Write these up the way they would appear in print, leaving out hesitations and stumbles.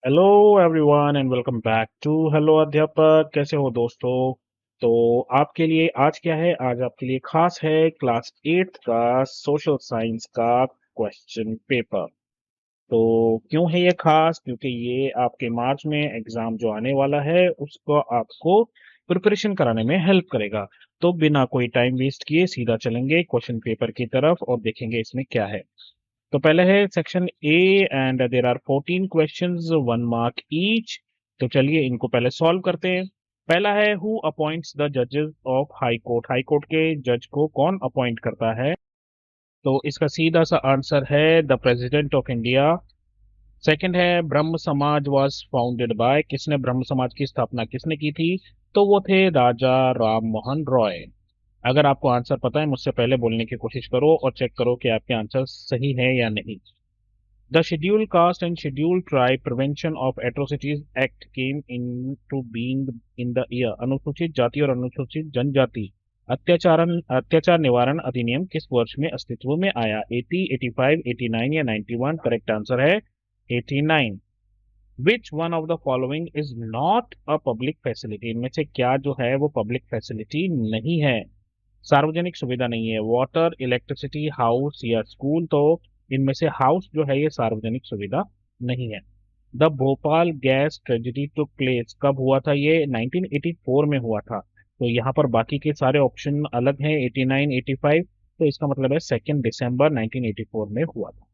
Hello everyone and welcome back to hello Adhyapak. कैसे हो दोस्तों? तो आपके लिए आज क्या है? आज आपके लिए खास है क्लास 8 का सोशल साइंस का क्वेश्चन पेपर। तो क्यों है ये खास? क्योंकि ये आपके मार्च में एग्जाम जो आने वाला है उसको आपको प्रिपरेशन कराने में हेल्प करेगा। तो बिना कोई टाइम वेस्ट किए सीधा चलेंगे क्वेश्चन पेपर की तरफ और देखेंगे इसमें क्या है। तो पहले है section A and there are 14 questions, 1 mark each. तो चलिए इनको पहले सॉल्व करते हैं। पहला है हु अपॉइंट्स द जजेस of high court. High court के जज को कौन अपॉइंट करता है? तो इसका सीधा सा आंसर है the president of India. Second है ब्रह्म समाज वाज फाउंडेड बाय। किसने ब्रह्म समाज की स्थापना किसने की थी? तो वो थे राजा राम मोहन रॉय। अगर आपको आंसर पता है मुझसे पहले बोलने की कोशिश करो और चेक करो कि आपके आंसर सही है या नहीं। The Scheduled Caste and Scheduled Tribe Prevention of Atrocities Act came into being in the year। अनुसूचित जाति और अनुसूचित जनजाति अत्याचार निवारण अधिनियम किस वर्ष में अस्तित्व में आया? 80, 85, 89 या 91? करेक्ट आंसर है 89। Which one of the following is not a public facility? इनमें से क्या जो है वो पब्लिक फैसिलिटी नहीं है, सार्वजनिक सुविधा नहीं है? वाटर, इलेक्ट्रिसिटी, हाउस या स्कूल? तो इनमें से हाउस जो है ये सार्वजनिक सुविधा नहीं है। The Bhopal gas tragedy took place कब हुआ था? ये 1984 में हुआ था। तो यहाँ पर बाकी के सारे ऑप्शन अलग हैं, 89, 85। तो इसका मतलब है 2 दिसंबर 1984 में हुआ था।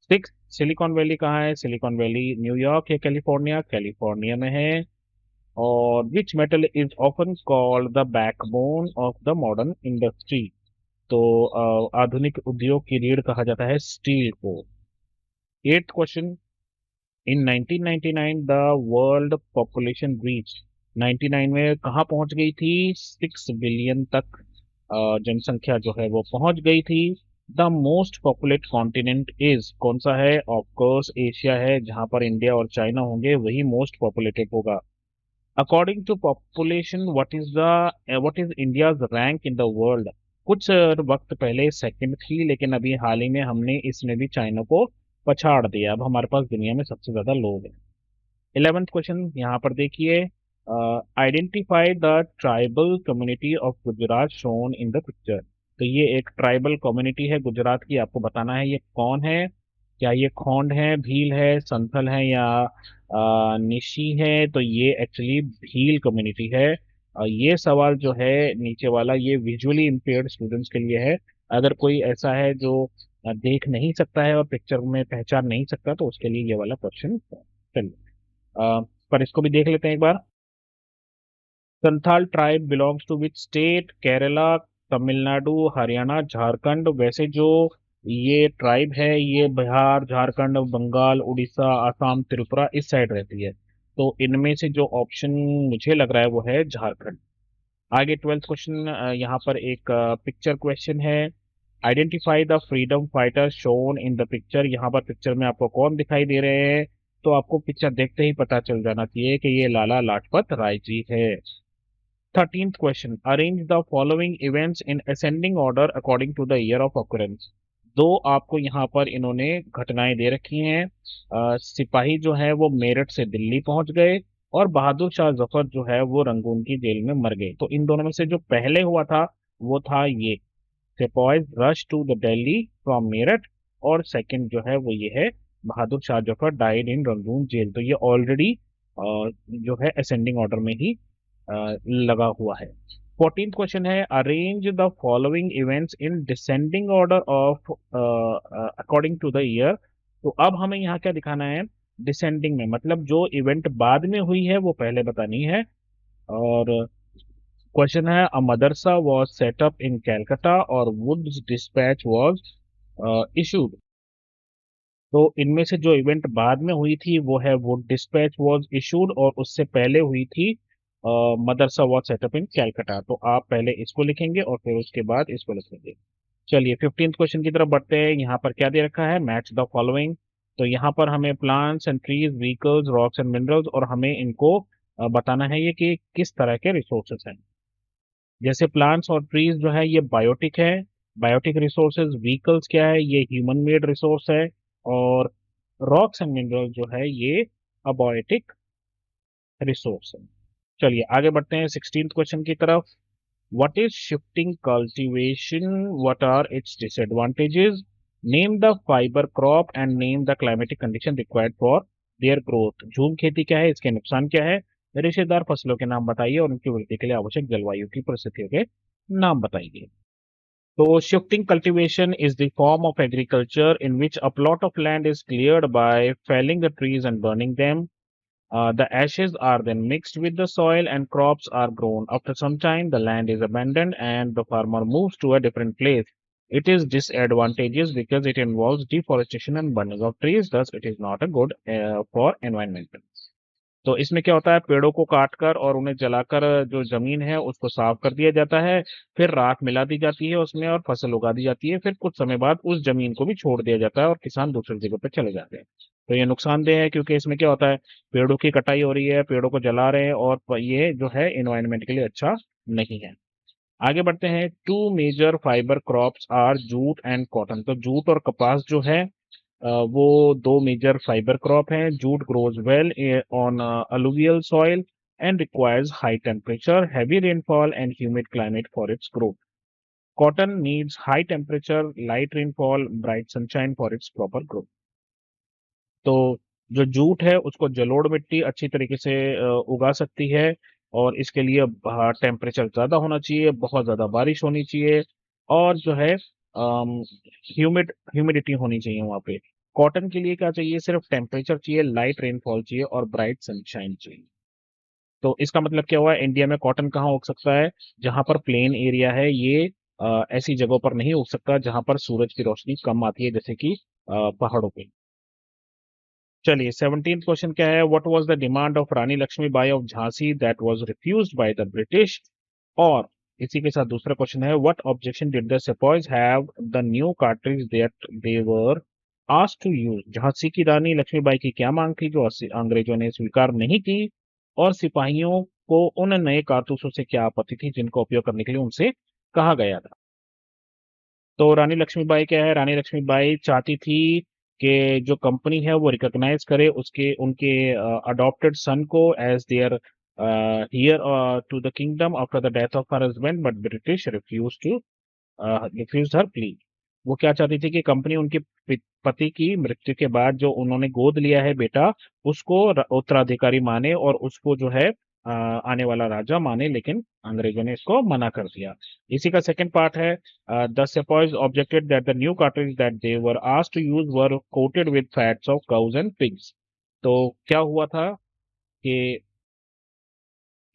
सिक्स, सिलिकॉन वैली कहाँ है? सिलिकॉन वैली न्यूयॉर्क या कैलिफोर्निया? कैलिफोर्निया में है। और which metal is often called the backbone of the modern industry? तो आधुनिक उद्योग की रीढ़ कहा जाता है स्टील को। Eighth question, in 1999 the world population reach. 99 में कहाँ पहुंच गई थी? 6 बिलियन तक जनसंख्या जो है वो पहुंच गई थी। The most populate continent is कौन सा है? ऑफ कोर्स एशिया है, जहां पर इंडिया और चाइना होंगे वही मोस्ट पॉपुलेटेड होगा। According to population what is India's rank in the world? कुछ वक्त पहले सेकंड थी, लेकिन अभी हाल ही में हमने इसमें भी चाइना को पछाड़ दिया। अब हमारे पास दुनिया में सबसे ज्यादा लोग हैं। 11th क्वेश्चन यहाँ पर देखिए, identify the tribal community of Gujarat shown in the picture. तो ये एक ट्राइबल कम्युनिटी है गुजरात की, आपको बताना है ये कौन है। क्या ये खोंड है, भील है, संथल है या निशी है? तो ये एक्चुअली भील कम्युनिटी है। ये सवाल जो है नीचे वाला ये विजुअली इम्पेयर्ड स्टूडेंट्स के लिए है। अगर कोई ऐसा है जो देख नहीं सकता है और पिक्चर में पहचान नहीं सकता तो उसके लिए ये वाला क्वेश्चन। चलिए पर इसको भी देख लेते हैं एक बार। Santhal tribe belongs to which state? Kerala, Tamil Nadu, Haryana, Jharkhand? वैसे जो ये ट्राइब है ये बिहार, झारखंड, बंगाल, उड़ीसा, आसाम, त्रिपुरा इस साइड रहती है। तो इनमें से जो ऑप्शन मुझे लग रहा है वो है झारखंड। आगे 12th क्वेश्चन, यहाँ पर एक पिक्चर क्वेश्चन है। Identify the freedom fighter shown in the picture. यहाँ पर पिक्चर में आपको कौन दिखाई दे रहे हैं? तो आपको पिक्चर देखते ही पता चल जाना चाहिए कि ये लाला लाजपत राय जी है। 13th question, arrange the following events in ascending order according to the year of occurrence. दो आपको यहाँ पर इन्होंने घटनाएं दे रखी हैं। सिपाही जो है वो मेरठ से दिल्ली पहुंच गए और बहादुर शाह जफर जो है वो रंगून की जेल में मर गए। तो इन दोनों में से जो पहले हुआ था वो था ये, sepoys rush to the Delhi from Meerut. और सेकंड जो है वो ये है, Bahadur Shah Zafar died in Rangoon jail. तो ये ऑलरेडी जो है असेंडिंग ऑर्डर में ही लगा हुआ है। 14th क्वेश्चन है, arrange the following events in descending order of according to the year. तो अब हमें यहाँ क्या दिखाना है? डिसेंडिंग में मतलब जो इवेंट बाद में हुई है वो पहले बतानी है। और क्वेश्चन है, a madrasa was set up in Calcutta और वुड्स डिस्पैच वाज इशूड। तो इनमें से जो इवेंट बाद में हुई थी वो है वुड डिस्पैच वाज इशूड, और उससे पहले हुई थी मदरसा वाज सेटअप इन कैलकाटा। तो आप पहले इसको लिखेंगे और फिर उसके बाद इसको लिखेंगे। चलिए 15th क्वेश्चन की तरफ बढ़ते हैं। यहाँ पर क्या दे रखा है? Match the following. तो यहाँ पर हमें plants and trees, vehicles, rocks and minerals, और हमें इनको बताना है ये कि किस तरह के रिसोर्सेस हैं। जैसे प्लांट्स और ट्रीज जो है ये बायोटिक है, बायोटिक रिसोर्सेज। व्हीकल्स क्या है? ये ह्यूमन मेड रिसोर्स है। और रॉक्स एंड मिनरल्स जो है ये अबायोटिक रिसोर्स है। चलिए आगे बढ़ते हैं 16th क्वेश्चन की तरफ। What is shifting cultivation? What are its disadvantages? Name the fiber crop and name the climatic condition required for their growth. झूम खेती क्या है, इसके नुकसान क्या है? रेशेदार फसलों के नाम बताइए और उनकी वृद्धि के लिए आवश्यक जलवायु की परिस्थितियों के नाम बताइए। तो shifting cultivation is the form of agriculture in which a plot of land is cleared by felling the trees and burning them. The ashes are then mixed with the soil and crops are grown. After some time, the land is abandoned and the farmer moves to a different place. It is disadvantageous because it involves deforestation and burning of trees. Thus, it is not a good for environment. तो इसमें क्या होता है, पेड़ों को काटकर और उन्हें जलाकर जो जमीन है उसको साफ कर दिया जाता है, फिर राख मिला दी जाती है उसमें और फसल उगा दी जाती है, फिर कुछ समय बाद उस जमीन को भी छोड़ दिया जाता है और किसान दूसरी जगह पे चले जाते हैं। तो ये नुकसानदेह है क्योंकि इसमें क्या होता है, पेड़ों की कटाई हो रही है, पेड़ों को जला रहे हैं और ये जो है एनवायरनमेंट के लिए अच्छा नहीं है। आगे बढ़ते हैं। Two major fibre crops are jute and cotton. तो जूट और कपास जो है वो दो मेजर फाइबर क्रॉप हैं। Jute grows well on alluvial soil and requires high temperature, heavy rainfall and humid climate for its growth. Cotton needs high temperature, light rainfall, bright sunshine for its proper growth. तो जो jute है उसको जलोढ़ मिट्टी अच्छी तरीके से उगा सकती है और इसके लिए टेम्परेचर ज़्यादा होना चाहिए, बहुत ज़्यादा बारिश होनी चाहिए और जो है ह्यूमिडिटी होनी चाहिए वहाँ पे। कॉटन के लिए क्या चाहिए, सिर्फ टेम्परेचर चाहिए, लाइट रेनफॉल चाहिए और ब्राइट सनशाइन चाहिए। तो इसका मतलब क्या हुआ, इंडिया में कॉटन कहाँ उग सकता है, जहाँ पर प्लेन एरिया है, ये ऐसी जगहों पर नहीं उग सकता जहाँ पर सूरज की रोशनी कम आती है, जैसे कि पहाड़ों पे। चलिए 17th क्वेश्चन क्या है, what was the demand of Rani Lakshmibai of Jhansi that was refused by the British. और इसी के साथ दूसरा क्वेश्चन है, what objection did the sepoys have the new cartridge that they were asked to use. Jhansi की रानी लक्ष्मीबाई की क्या मांग थी जो अंग्रेजों ने स्वीकार नहीं की, और सिपाहियों को उन नए कारतूसों से क्या आपत्ति थी जिनको उपयोग करने के लिए उनसे कहा गया था। तो रानी लक्ष्मीबाई क्या है, रानी लक्ष्मीबाई चाहती थी कि जो कंपनी है वो रिकॉग्नाइज करे उसके उनके अडॉप्टेड सन को as their heir to the kingdom after the death of her husband, but British refuse her plea. वो क्या चाहती थी कि कंपनी उनके पति की मृत्यु के बाद जो उन्होंने गोद लिया है बेटा, उसको उत्तराधिकारी माने और उसको जो है आने वाला राजा माने, लेकिन अंग्रेजों ने इसको मना कर दिया। इसी का सेकंड पार्ट है, the sepoys objected that the new cartridge that they were asked to use were coated with fats of cows and pigs. तो क्या हुआ था कि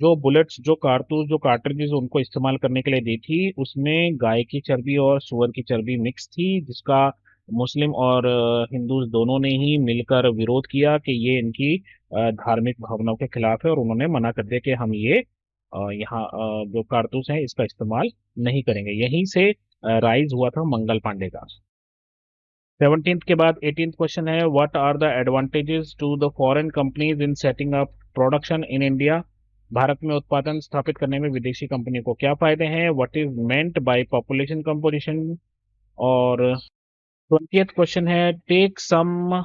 जो बुलेट्स, जो कारतूस, जो कार्ट्रिजेस उनको इस्तेमाल करने के लिए दी थी, उसमें गाय की चर्बी और सुअर की चर्बी मिक्स थी, जिसका मुस्लिम और हिंदू दोनों ने ही मिलकर विरोध किया कि ये इनकी धार्मिक भावनाओं के खिलाफ है और उन्होंने मना कर दिया कि हम ये यहाँ जो कारतूस हैं इसका इस्तेमाल नहीं करेंगे। यहीं से राइज हुआ था मंगल पांडे का। 17th के बाद 18th क्वेश्चन है, what are the advantages to the foreign companies in setting up production in India. Bharat में उत्पादन स्थापित करने में विदेशी कंपनी को क्या फायदे हैं, what is meant by population composition. और 20th क्वेश्चन है, take some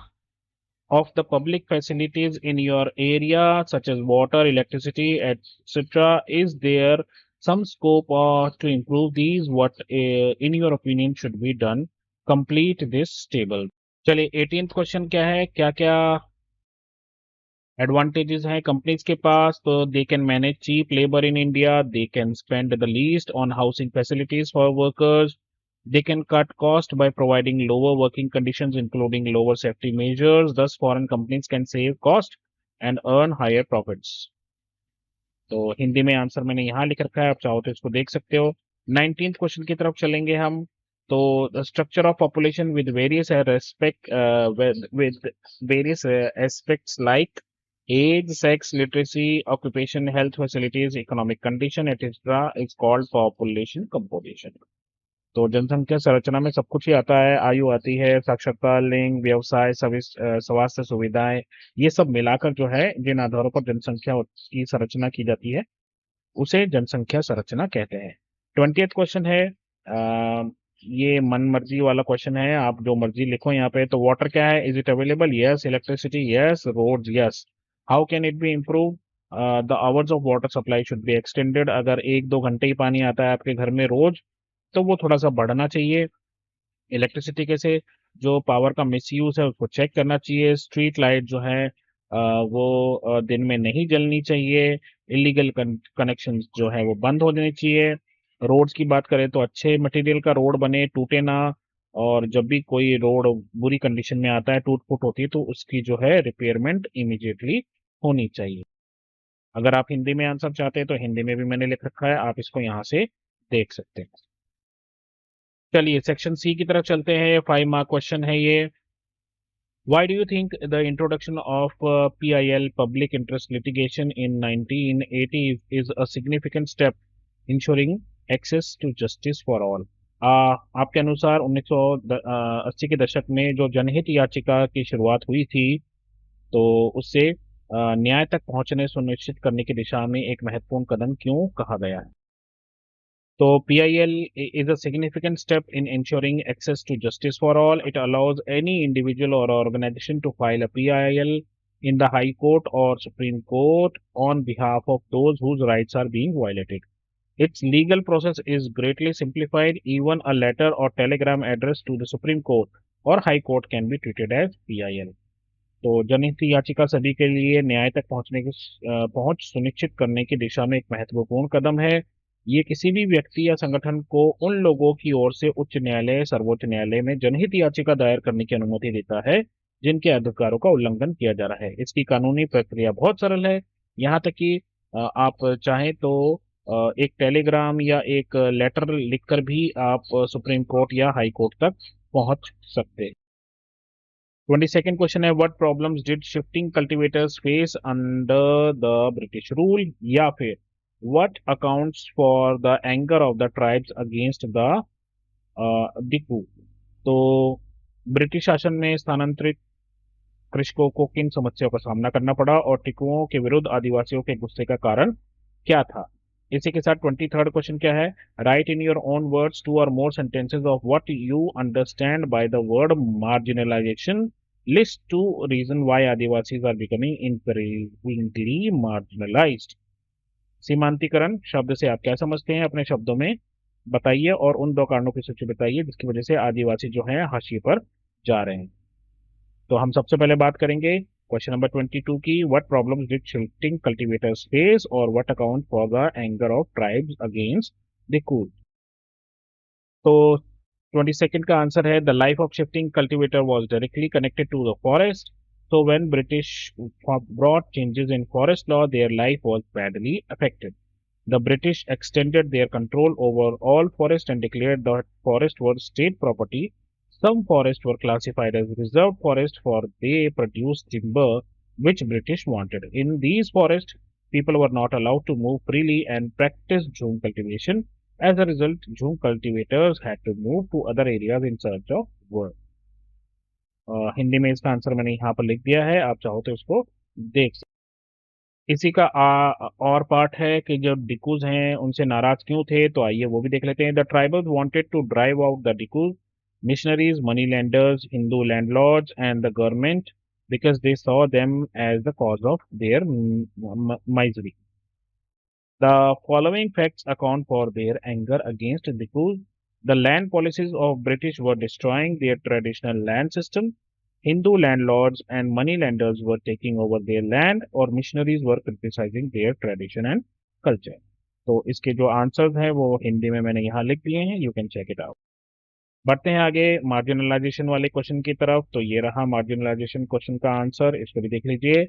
of the public facilities in your area such as water, electricity, etc. Is there some scope to improve these? What in your opinion should be done? Complete this table. चलिए 18th question क्या है, क्या क्या advantages हैं companies के पास। तो they can manage cheap labour in India, they can spend the least on housing facilities for workers, they can cut cost by providing lower working conditions including lower safety measures. Thus foreign companies can save cost and earn higher profits. तो हिंदी में answer मैंने यहाँ लिख रखा है, आप चाहो तो इसको देख सकते हो। 19th क्वेश्चन की तरफ चलेंगे हम। तो the structure of population with various respect with various aspects like age, sex, literacy, occupation, health facilities, economic condition, etc. is called population composition. तो जनसंख्या संरचना में सब कुछ ही आता है, आयु आती है, साक्षरता, लिंग, व्यवसाय, स्वास्थ्य सुविधाएं, ये सब मिलाकर जो है जिन आधारों पर जनसंख्या की संरचना की जाती है उसे जनसंख्या संरचना कहते हैं। 20th क्वेश्चन है, ये मन मर्जी वाला क्वेश्चन है, आप जो मर्जी लिखो यहाँ पे। तो वाटर क्या है? Is it available? Yes. Electricity? Yes. Roads? Yes. How can it be improve? The hours of water supply should be extended. अगर 1-2 घंटे ही पानी आता है आपके घर में रोज, तो वो थोड़ा सा बढ़ना चाहिए। इलेक्ट्रिसिटी कैसे? जो पावर का मिसयूज है उसको चेक करना चाहिए। स्ट्रीट लाइट जो है वो दिन में नहीं जलनी चाहिए। इलीगल कनेक्शन जो है वो बंद हो जाने चाहिए। रोड्स की बात करें तो अच्छे मटेरियल का रोड बने, टूटे ना। और जब भी कोई रोड बुरी कंडीशन में आता है, टूट फूट होती है, तो उसकी जो है रिपेयरमेंट इमीडिएटली होनी चाहिए। अगर आप हिंदी में आंसर चाहते हैं तो हिंदी में भी मैंने लिख रखा है, आप इसको यहाँ से देख सकते हैं। चलिए सेक्शन सी की तरफ चलते हैं। 5 मार्क क्वेश्चन है ये। Why do you think the introduction of PIL, public interest litigation, in 1980 is a significant step ensuring access to justice for all? आपके अनुसार 1980 के दशक में जो जनहित याचिका की शुरुआत हुई थी, तो उससे न्याय तक पहुंचने सुनिश्चित करने की दिशा में एक महत्वपूर्ण कदम क्यों कहा गया है? So PIL is a significant step in ensuring access to justice for all. It allows any individual or organization to file a PIL in the High Court or Supreme Court on behalf of those whose rights are being violated. Its legal process is greatly simplified. Even a letter or telegram addressed to the Supreme Court or High Court can be treated as PIL. तो जनहित याचिका सभी के लिए न्याय तक पहुंचने की पहुंच सुनिश्चित करने की दिशा में एक महत्वपूर्ण कदम है। ये किसी भी व्यक्ति या संगठन को उन लोगों की ओर से उच्च न्यायालय, सर्वोच्च न्यायालय में जनहित याचिका दायर करने की अनुमति देता है जिनके अधिकारों का उल्लंघन किया जा रहा है। इसकी कानूनी प्रक्रिया बहुत सरल है। यहाँ तक कि आप चाहें तो एक टेलीग्राम या एक लेटर लिखकर भी आप सुप्रीम कोर्ट या हाई कोर्ट तक पहुंच सकते हैं। 22nd क्वेश्चन है, what problems did shifting cultivators face under the British rule? या फिर what accounts for the anger of the tribes against the diku? तो ब्रिटिश शासन में स्थानांतरित कृषकों को किन समस्याओं का सामना करना पड़ा और टिकुओं के विरुद्ध आदिवासियों के गुस्से का कारण क्या था? इसी के साथ 23rd क्वेश्चन क्या है? Right in your own words 2 or more sentences of what you understand by the word marginalization. List 2 reasons why Adivasis are becoming increasingly marginalized. सीमांतीकरण शब्द से आप क्या समझते हैं अपने शब्दों में बताइए, और उन 2 कारणों की सूची बताइए जिसकी वजह से आदिवासी जो हैं हाशिए पर जा रहे हैं। तो हम सबसे पहले बात करेंगे क्वेश्चन नंबर 22 की। What problems did shifting cultivators face और what account for the anger of tribes against the कूल? तो 22nd का आंसर है, the life of shifting cultivator was directly connected to the forest. So when British brought changes in forest law, their life was badly affected. The British extended their control over all forest and declared that forests were state property. Some forests were classified as reserved forest for they produced timber which British wanted. In these forests, people were not allowed to move freely and practice jhum cultivation. As a result, jhum cultivators had to move to other areas in search of work. Hindi में इसका answer मैंने यहाँ पर लिख दिया है, आप चाहो तो इसको देख सकते। इसी का और पार्ट है कि जो डिकूज हैं उनसे नाराज क्यों थे, तो आइए वो भी देख लेते हैं। The tribals wanted to drive out the dikus, missionaries, money lenders, Hindu landlords and the government because they saw them as the cause of their misery. The following facts account for their anger against Dikus. The land policies of British were destroying their traditional land system. Hindu landlords and moneylenders were taking over their land, or missionaries were criticizing their tradition and culture. तो इसके जो answers हैं वो हिंदी में मैंने यहाँ लिख दिए हैं, you can check it out. बढ़ते हैं आगे मार्जिनलाइजेशन वाले क्वेश्चन की तरफ। तो ये रहा मार्जिनलाइजेशन क्वेश्चन का आंसर, इसको भी देख लीजिए।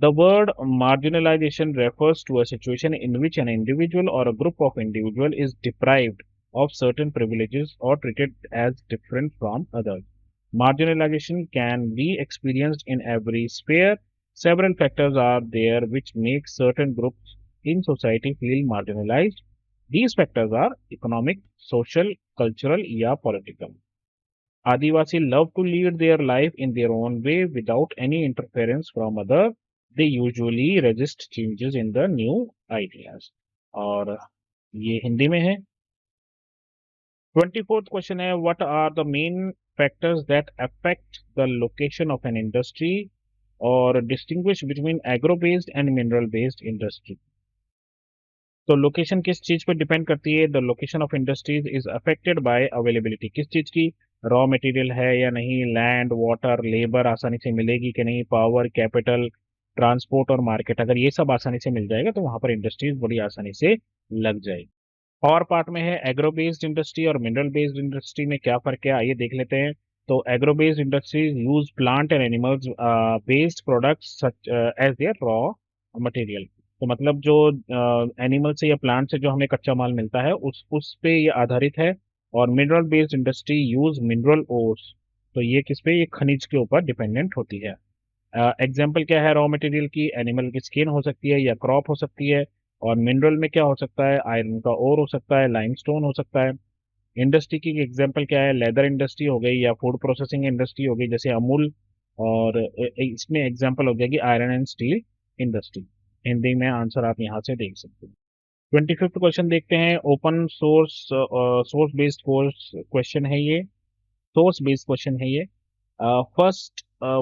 The word marginalization refers to a situation in which an individual or a group of individuals is deprived of certain privileges or treated as different from others. Marginalization can be experienced in every sphere. Several factors are there which make certain groups in society feel marginalized. These factors are economic, social, cultural, या political. Adivasi love to lead their life in their own way without any interference from others. They usually resist changes in the new ideas. और ये हिंदी में है। 24th question है, what are the main factors that affect the location of an industry और distinguish between agro based and mineral based industry. तो location किस चीज पर डिपेंड करती है? The location of industries is affected by availability, किस चीज की? रॉ मटेरियल है या नहीं, लैंड, वाटर, लेबर आसानी से मिलेगी कि नहीं, पावर, कैपिटल, ट्रांसपोर्ट और मार्केट। अगर ये सब आसानी से मिल जाएगा तो वहां पर इंडस्ट्रीज बड़ी आसानी से लग जाएगी। और पार्ट में है एग्रो बेस्ड इंडस्ट्री और मिनरल बेस्ड इंडस्ट्री में क्या फर्क है, आइए देख लेते हैं। तो agro based industries use plant and animals based products such as their raw material. तो मतलब जो एनिमल से या प्लांट से जो हमें कच्चा माल मिलता है उस पे ये आधारित है। और mineral based industry use mineral ores, तो ये किस पे? ये खनिज के ऊपर डिपेंडेंट होती है। एग्जाम्पल क्या है रॉ मटेरियल की? एनिमल की स्किन हो सकती है या क्रॉप हो सकती है। और मिनरल में क्या हो सकता है? आयरन का ओर हो सकता है, लाइमस्टोन हो सकता है। इंडस्ट्री की एग्जाम्पल क्या है? लेदर इंडस्ट्री हो गई या फूड प्रोसेसिंग इंडस्ट्री हो गई जैसे अमूल। और इसमें एग्जाम्पल हो जाएगी iron and steel industry. Hindi में आंसर आप यहाँ से देख सकते हैं। 25th क्वेश्चन देखते हैं। Open source source based course question है ये, सोर्स बेस्ड क्वेश्चन है ये।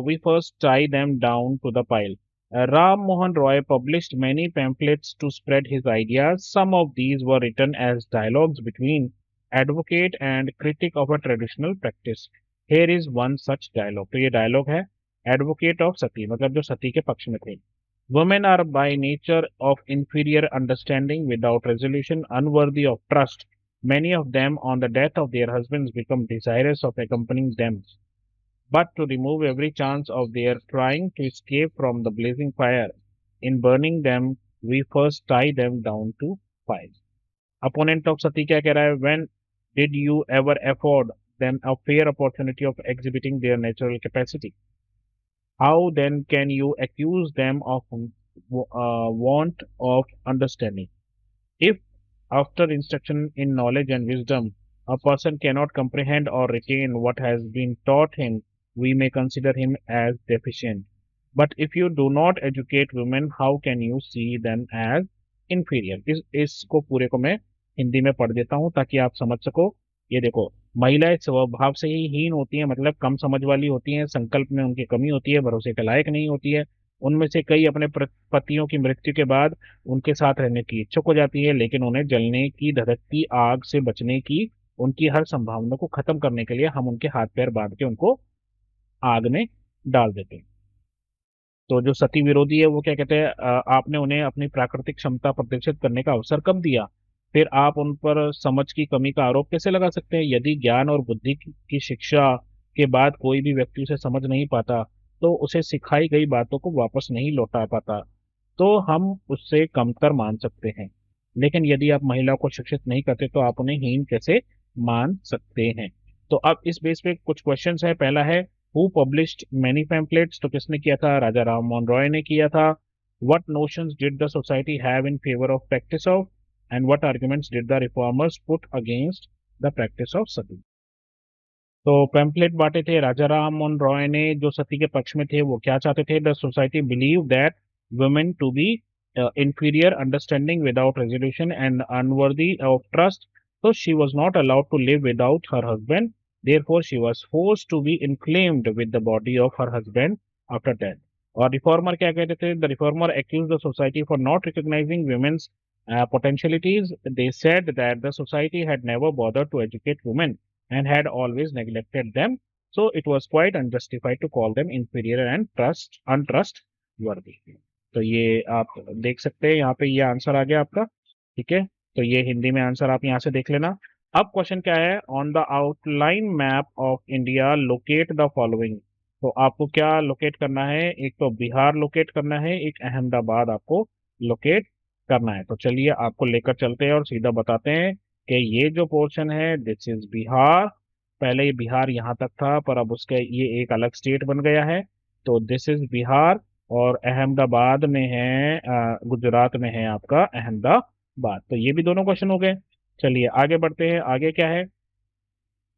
We first tie them down to the pile. Ram Mohan Roy published many pamphlets to spread his ideas. Some of these were written as dialogues between advocate and critic of a traditional practice. Here is one such dialogue. तो ये dialogue है advocate of सती, मतलब जो सती के पक्ष में थे। Women are by nature of inferior understanding, without resolution, unworthy of trust. Many of them, on the death of their husbands, become desirous of accompanying them. But to remove every chance of their trying to escape from the blazing fire, in burning them, we first tie them down to fire. Opponent of Sati क्या कह रहा है? When did you ever afford them a fair opportunity of exhibiting their natural capacity? How then can you accuse them of want of understanding? If, after instruction in knowledge and wisdom, a person cannot comprehend or retain what has been taught him, we may consider him as deficient. But if you do not educate women, how can you see them as inferior? इसको पूरे को मैं हिंदी में पढ़ देता हूँ ताकि आप समझ सको। ये देखो, महिलाएं स्वभाव से ही हीन होती हैं, मतलब कम समझ वाली होती हैं, संकल्प में उनकी कमी होती है, भरोसे के लायक नहीं होती है। उनमें से कई अपने पतियों की मृत्यु के बाद उनके साथ रहने की इच्छुक हो जाती है, लेकिन उन्हें जलने की धधकती आग से बचने की, उनकी हर संभावना को खत्म करने के लिए हम उनके हाथ पैर बांध के उनको आग में डाल देते हैं। तो जो सती विरोधी है वो क्या कहते हैं? आपने उन्हें अपनी प्राकृतिक क्षमता प्रदर्शित करने का अवसर कब दिया? फिर आप उन पर समझ की कमी का आरोप कैसे लगा सकते हैं? यदि ज्ञान और बुद्धि की शिक्षा के बाद कोई भी व्यक्ति उसे समझ नहीं पाता, तो उसे सिखाई गई बातों को वापस नहीं लौटा पाता, तो हम उससे कमतर मान सकते हैं। लेकिन यदि आप महिला को शिक्षित नहीं करते तो आप उन्हें हीन कैसे मान सकते हैं? तो अब इस बेस पे कुछ क्वेश्चंस है। पहला है, हु पब्लिश्ड मैनी पैम्पलेट्स? तो किसने किया था? राजा राम मोहन रॉय ने किया था। What notions did the society have in favour of practice of, and what arguments did the reformers put against the practice of sati? तो पैम्पलेट बांटे थे राजा राम मोहन रॉय ने, जो सती के पक्ष में थे। वो क्या चाहते थे? The society believe that women to be inferior, understanding, without resolution, and unworthy of trust. So she was not allowed to live without her husband. Therefore, she was forced to be inflamed with the body of her husband after death. और reformer क्या कहते थे? The reformer accused the society for not recognizing women's potentialities. They said that the society had never bothered to educate women and had always neglected them. So it was quite unjustified to call them inferior and untrustworthy. तो ये आप देख सकते हैं, यहाँ पे ये answer आ गया आपका। ठीक है, तो ये हिंदी में आंसर आप यहाँ से देख लेना। अब क्वेश्चन क्या है? On the outline map of India locate the following. तो आपको क्या लोकेट करना है? एक तो बिहार लोकेट करना है, एक अहमदाबाद आपको लोकेट करना है। तो चलिए आपको लेकर चलते हैं और सीधा बताते हैं कि ये जो पोर्शन है दिस इज बिहार। पहले ये बिहार यहाँ तक था, पर अब उसके ये एक अलग स्टेट बन गया है। तो दिस इज बिहार, और अहमदाबाद में है, गुजरात में है आपका अहमदाबाद। तो ये भी दोनों क्वेश्चन हो गए। चलिए आगे बढ़ते हैं। आगे क्या है?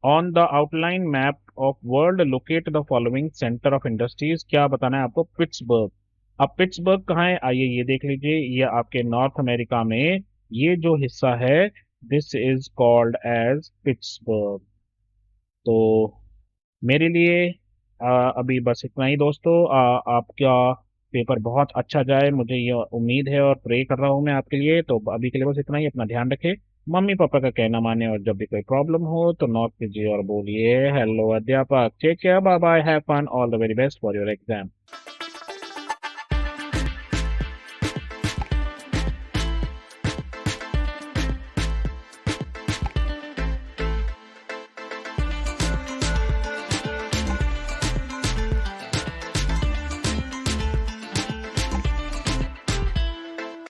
On the outline map of world locate the following centre of industries. क्या बताना है आपको? पिट्सबर्ग। अब पिट्सबर्ग कहाँ है? आइए ये देख लीजिए, ये आपके नॉर्थ अमेरिका में ये जो हिस्सा है this is called as Pittsburgh. तो मेरे लिए अभी बस इतना ही दोस्तों। आपका पेपर बहुत अच्छा जाए, मुझे ये उम्मीद है और प्रे कर रहा हूँ मैं आपके लिए। तो अभी के लिए बस इतना ही। अपना ध्यान रखें, मम्मी पापा का कहना माने, और जब भी कोई प्रॉब्लम हो तो नॉक कीजिए और बोलिए hello Adhyapak. Take care, bye bye, have fun, all the very best for your exam.